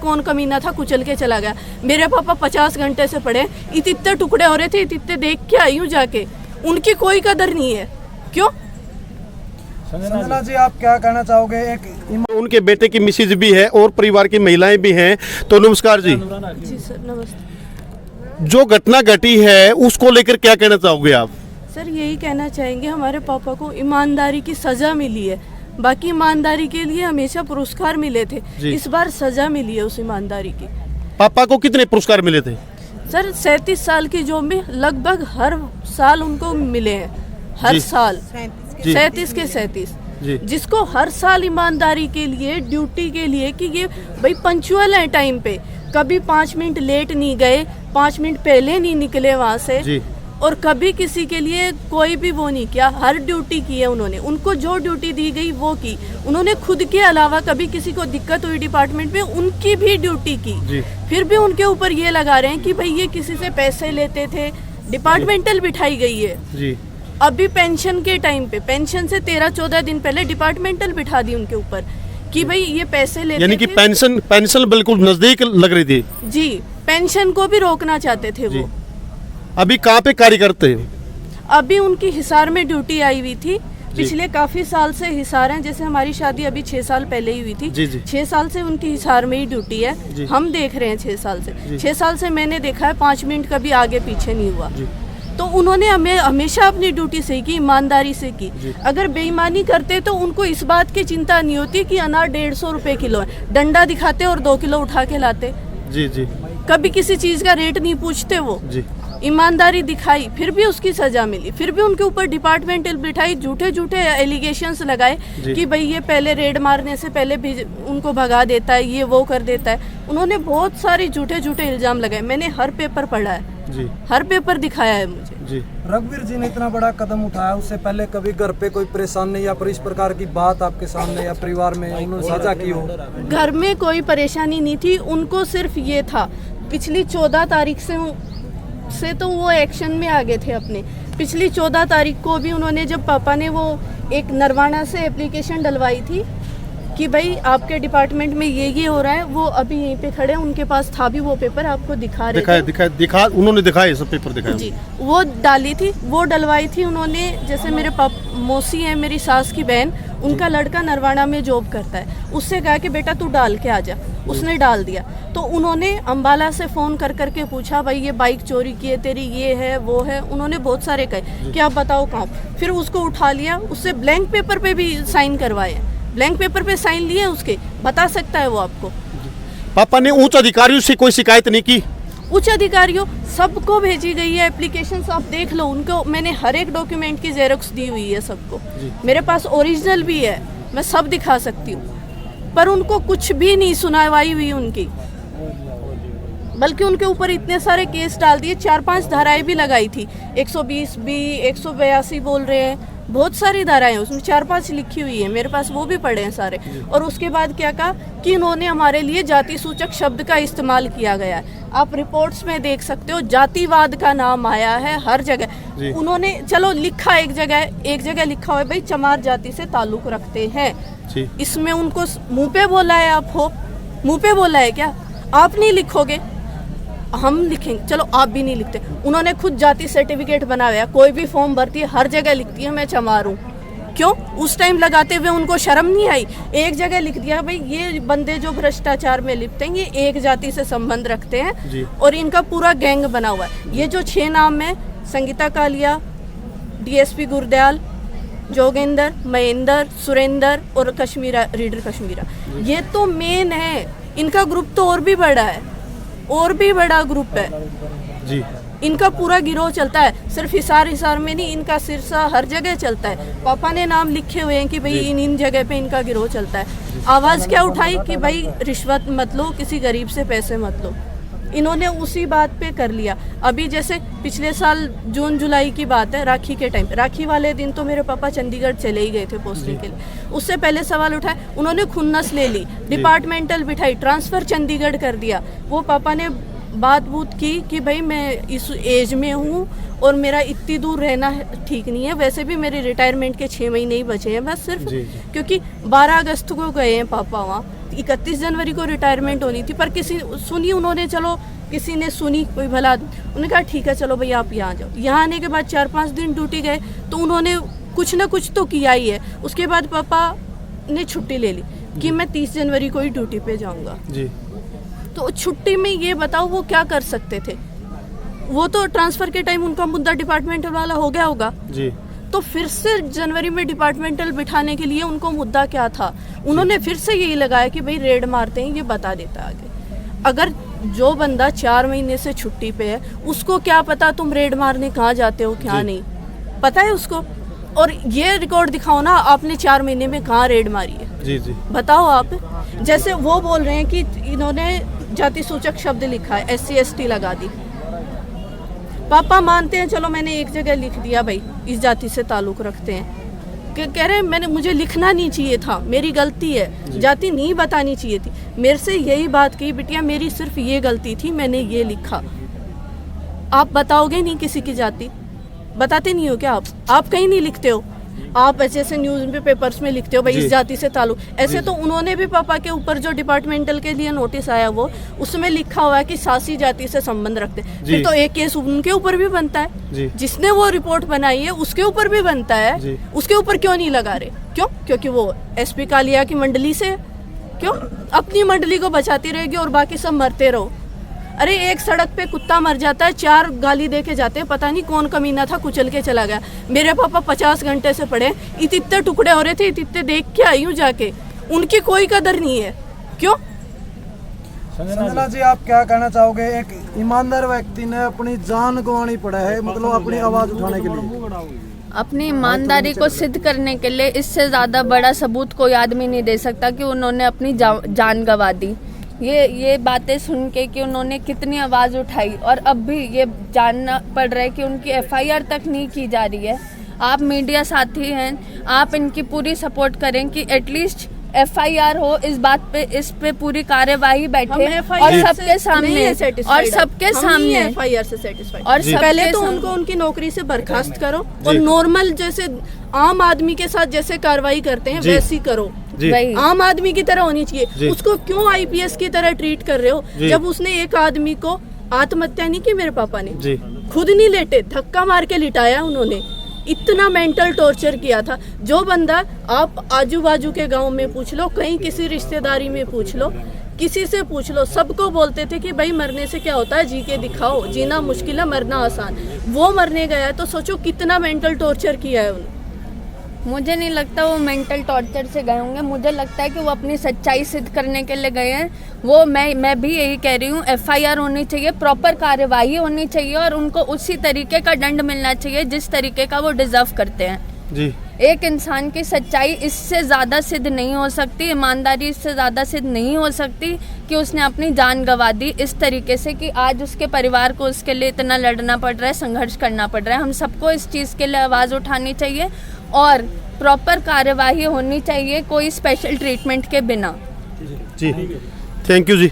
कौन कमीना था कुचल के चला गया। मेरे पापा 50 घंटे से पड़े, इतने टुकड़े हो रहे थे, इतने देख के आई हूँ जाके, उनकी कोई कदर नहीं है। क्यों? संजना जी आप क्या कहना चाहोगे? एक उनके बेटे की मिसेज भी है और परिवार की महिलाएं भी हैं। तो नमस्कार जी। जी सर नमस्ते। जो घटना घटी है उसको लेकर क्या कहना चाहोगे आप? सर यही कहना चाहेंगे, हमारे पापा को ईमानदारी की सजा मिली है। बाकी ईमानदारी के लिए हमेशा पुरस्कार मिले थे, इस बार सजा मिली है उस ईमानदारी की। पापा को कितने पुरस्कार मिले थे? सर 37 साल की जॉब में लगभग हर साल उनको मिले हैं, हर साल 37 के 37, जिसको हर साल ईमानदारी के लिए, ड्यूटी के लिए कि ये भाई पंचुअल है टाइम पे, कभी 5 मिनट लेट नहीं गए, 5 मिनट पहले नहीं निकले वहाँ से, और कभी किसी के लिए कोई भी वो नहीं किया। हर ड्यूटी की है उन्होंने, उनको जो ड्यूटी दी गई वो की उन्होंने। खुद के अलावा कभी किसी को दिक्कत हुई डिपार्टमेंट में, उनकी भी ड्यूटी की। फिर भी उनके ऊपर ये लगा रहे हैं कि भाई ये किसी से पैसे लेते थे। डिपार्टमेंटल बिठाई गई है अभी पेंशन के टाइम पे, पेंशन से 13-14 दिन पहले डिपार्टमेंटल बिठा दी उनके ऊपर कि भाई ये पैसे लेते, यानी कि पेंशन बिल्कुल नजदीक लग रही थी। जी, पेंशन को भी रोकना चाहते थे वो। अभी कहाँ पे कार्य करते हैं? अभी उनकी हिसार में ड्यूटी आई हुई थी, पिछले काफी साल से हिसार हैं। जैसे हमारी शादी अभी 6 साल पहले ही हुई थी, 6 साल से उनकी हिसार में ही ड्यूटी है। हम देख रहे हैं 6 साल से, 6 साल से मैंने देखा है 5 मिनट कभी आगे पीछे नहीं हुआ। तो उन्होंने हमें हमेशा अपनी ड्यूटी सही की, ईमानदारी से की। अगर बेईमानी करते तो उनको इस बात की चिंता नहीं होती कि अनार 150 रुपए किलो है, डंडा दिखाते और 2 किलो उठा के लाते। कभी किसी चीज का रेट नहीं पूछते वो। ईमानदारी दिखाई, फिर भी उसकी सजा मिली। फिर भी उनके ऊपर डिपार्टमेंटल बिठाई, झूठे झूठे एलिगेशंस लगाए कि भाई ये पहले रेड मारने से पहले भी उनको भगा देता है, ये वो कर देता है। उन्होंने बहुत सारे झूठे झूठे इल्जाम लगाए। मैंने हर पेपर पढ़ा है, हर पेपर दिखाया है मुझे। रघुवीर जी ने इतना बड़ा कदम उठाया, उससे पहले कभी घर पे कोई परेशानी या फिर इस प्रकार की बात आपके सामने या परिवार में उन्होंने साझा की हो? घर में कोई परेशानी नहीं थी, उनको सिर्फ ये था, पिछली 14 तारीख से तो वो एक्शन में आ गए थे अपने। पिछली 14 तारीख को भी उन्होंने, जब पापा ने वो एक नरवाना से एप्लीकेशन डलवाई थी कि भाई आपके डिपार्टमेंट में ये हो रहा है, वो अभी यहीं पे खड़े, उनके पास था भी वो पेपर, आपको दिखा रहे थे। उन्होंने दिखाए, सब पेपर दिखाए जी। वो डाली थी, वो डलवाई थी उन्होंने। जैसे मेरे मौसी है, मेरी सास की बहन, उनका लड़का नरवाना में जॉब करता है, उससे कहा कि बेटा तू डाल के आ जा। उसने डाल दिया। तो उन्होंने अम्बाला से फ़ोन कर करके पूछा, भाई ये बाइक चोरी की है तेरी, ये है वो है। उन्होंने बहुत सारे कहे कि आप बताओ कहाँ। फिर उसको उठा लिया, उससे ब्लैंक पेपर पे भी साइन करवाए, ब्लैंक पेपर पे साइन लिए उसके, बता सकता है वो आपको। पापा ने उच्च अधिकारियों से कोई शिकायत नहीं की? उच्च अधिकारियों सबको भेजी गई है एप्लीकेशन, आप देख लो। उनको मैंने हर एक डॉक्यूमेंट की जेरोक्स दी हुई है सबको, मेरे पास ओरिजिनल भी है, मैं सब दिखा सकती हूँ। पर उनको कुछ भी नहीं सुनवाई हुई उनकी, बल्कि उनके ऊपर इतने सारे केस डाल दिए। 4-5 धाराएं भी लगाई थी, 120B, 182 बोल रहे हैं, बहुत सारी धाराएं उसमें 4-5 लिखी हुई है, मेरे पास वो भी पढ़े हैं सारे। और उसके बाद क्या कहा कि इन्होंने हमारे लिए जाति सूचक शब्द का इस्तेमाल किया गया है। आप रिपोर्ट्स में देख सकते हो, जातिवाद का नाम आया है हर जगह। उन्होंने चलो लिखा एक जगह लिखा हुआ है भाई चमार जाति से ताल्लुक रखते हैं, इसमें उनको मुंह पे बोला है। आप हो मुंह पे बोला है क्या? आप नहीं लिखोगे, हम लिखेंगे। चलो आप भी नहीं लिखते, उन्होंने खुद जाति सर्टिफिकेट बनाया, कोई भी फॉर्म भरती है हर जगह लिखती है मैं चमार हूँ। क्यों? उस टाइम लगाते हुए उनको शर्म नहीं आई? एक जगह लिख दिया भाई ये बंदे जो भ्रष्टाचार में लिप्त हैं, ये एक जाति से संबंध रखते हैं और इनका पूरा गैंग बना हुआ है। ये जो 6 नाम है, संगीता कालिया, DSP गुरदयाल, जोगेंद्र, महेंद्र, सुरेंद्र और कश्मीरा, रीडर कश्मीरा, ये तो मेन है। इनका ग्रुप तो और भी बड़ा है, और भी बड़ा ग्रुप है जी। इनका पूरा गिरोह चलता है, सिर्फ हिसार में नहीं, इनका सिरसा हर जगह चलता है। पापा ने नाम लिखे हुए हैं कि भाई इन जगह पे इनका गिरोह चलता है। आवाज़ क्या उठाई कि भाई रिश्वत मत लो, किसी गरीब से पैसे मत लो। इन्होंने उसी बात पे कर लिया। अभी जैसे पिछले साल जून जुलाई की बात है, राखी के टाइम, राखी वाले दिन तो मेरे पापा चंडीगढ़ चले ही गए थे पोस्टिंग के लिए। उससे पहले सवाल उठाए, उन्होंने खुन्नस ले ली, डिपार्टमेंटल बिठाई, ट्रांसफ़र चंडीगढ़ कर दिया। वो पापा ने बात बूत की कि भाई मैं इस एज में हूँ और मेरा इतनी दूर रहना ठीक नहीं है। वैसे भी मेरे रिटायरमेंट के 6 महीने ही बचे हैं बस, सिर्फ क्योंकि 12 अगस्त को गए हैं पापा वहाँ। 31 जनवरी को रिटायरमेंट होनी थी, पर किसी सुनी उन्होंने, चलो किसी ने सुनी, कोई भला, उन्होंने कहा ठीक है चलो भैया आप यहाँ जाओ। यहाँ आने के बाद 4-5 दिन ड्यूटी गए तो उन्होंने कुछ ना कुछ तो किया ही है। उसके बाद पापा ने छुट्टी ले ली कि मैं 30 जनवरी को ही ड्यूटी पे जाऊँगा जी। तो छुट्टी में ये बताओ वो क्या कर सकते थे? वो तो ट्रांसफ़र के टाइम उनका मुद्दा डिपार्टमेंटल वाला हो गया होगा जी। तो फिर से जनवरी में डिपार्टमेंटल बिठाने के लिए उनको मुद्दा क्या था? उन्होंने फिर से यही लगाया कि भाई रेड मारते हैं, ये बता देता आगे। अगर जो बंदा 4 महीने से छुट्टी पे है उसको क्या पता तुम रेड मारने कहाँ जाते हो क्या नहीं पता है उसको? और ये रिकॉर्ड दिखाओ ना, आपने 4 महीने में कहाँ रेड मारी है? जी जी। बताओ आप। जैसे वो बोल रहे हैं कि इन्होंने जाति सूचक शब्द लिखा है, SC ST लगा दी। पापा मानते हैं, चलो मैंने एक जगह लिख दिया भाई इस जाति से ताल्लुक़ रखते हैं, कह रहे हैं मुझे लिखना नहीं चाहिए था, मेरी गलती है, जाति नहीं बतानी चाहिए थी। मेरे से यही बात कही, बिटिया मेरी सिर्फ ये गलती थी, मैंने ये लिखा। आप बताओगे नहीं किसी की जाति? बताते नहीं हो क्या आप कहीं नहीं लिखते हो? आप ऐसे न्यूज़ पेपर्स में लिखते हो भाई इस जाति से ताल्लुक। ऐसे तो उन्होंने भी पापा के ऊपर जो डिपार्टमेंटल के लिए नोटिस आया वो उसमें लिखा हुआ है कि सासी जाति से संबंध रखते हैं। फिर तो एक केस उनके ऊपर भी बनता है, जिसने वो रिपोर्ट बनाई है उसके ऊपर भी बनता है। उसके ऊपर क्यों नहीं लगा रहे? क्यों? क्योंकि वो SP कालिया की मंडली से। क्यों? अपनी मंडली को बचाती रहेगी और बाकी सब मरते रहो। अरे एक सड़क पे कुत्ता मर जाता है, 4 गाली दे के जाते हैं, पता नहीं कौन कमीना था कुचल के चला गया। मेरे पापा 50 घंटे से पड़े, इतने टुकड़े हो रहे थे, इतने देख के आई हूँ जाके, उनकी कोई कदर नहीं है। क्यों? संजना जी आप क्या कहना चाहोगे? एक ईमानदार व्यक्ति ने अपनी जान गंवानी पड़ा है, मतलब अपनी आवाज उठाने के लिए, अपनी ईमानदारी को सिद्ध करने के लिए इससे ज़्यादा बड़ा सबूत कोई आदमी नहीं दे सकता कि उन्होंने अपनी जान गंवा दी। ये बातें सुन के कि उन्होंने कितनी आवाज़ उठाई और अब भी ये जानना पड़ रहा है कि उनकी FIR तक नहीं की जा रही है। आप मीडिया साथी हैं, आप इनकी पूरी सपोर्ट करें कि एटलीस्ट FIR हो इस बात पे, इस पे पूरी कार्यवाही बैठे और सबके सामने FIR से सेटिस्फाइड। और पहले तो उनको उनकी नौकरी से बर्खास्त करो और नॉर्मल जैसे आम आदमी के साथ जैसे कार्रवाई करते हैं वैसी करो। आम आदमी की तरह होनी चाहिए। उसको क्यों IPS की तरह ट्रीट कर रहे हो? जब उसने एक आदमी को आत्महत्या नहीं की, मेरे पापा ने खुद नहीं लेटे, धक्का मार के लिटाया उन्होंने। इतना मेंटल टॉर्चर किया था। जो बंदा आप आजू बाजू के गांव में पूछ लो, कहीं किसी रिश्तेदारी में पूछ लो, किसी से पूछ लो, सबको बोलते थे कि भाई मरने से क्या होता है, जी के दिखाओ, जीना मुश्किल है मरना आसान। वो मरने गया तो सोचो कितना मेंटल टॉर्चर किया है उन्होंने। मुझे नहीं लगता वो मेंटल टॉर्चर से गए होंगे, मुझे लगता है कि वो अपनी सच्चाई सिद्ध करने के लिए गए हैं। वो मैं भी यही कह रही हूँ, FIR होनी चाहिए, प्रॉपर कार्यवाही होनी चाहिए और उनको उसी तरीके का दंड मिलना चाहिए जिस तरीके का वो डिजर्व करते हैं जी। एक इंसान की सच्चाई इससे ज़्यादा सिद्ध नहीं हो सकती, ईमानदारी इससे ज़्यादा सिद्ध नहीं हो सकती कि उसने अपनी जान गंवा दी इस तरीके से कि आज उसके परिवार को उसके लिए इतना लड़ना पड़ रहा है, संघर्ष करना पड़ रहा है। हम सबको इस चीज़ के लिए आवाज़ उठानी चाहिए और प्रॉपर कार्यवाही होनी चाहिए, कोई स्पेशल ट्रीटमेंट के बिना। जी थैंक यू जी।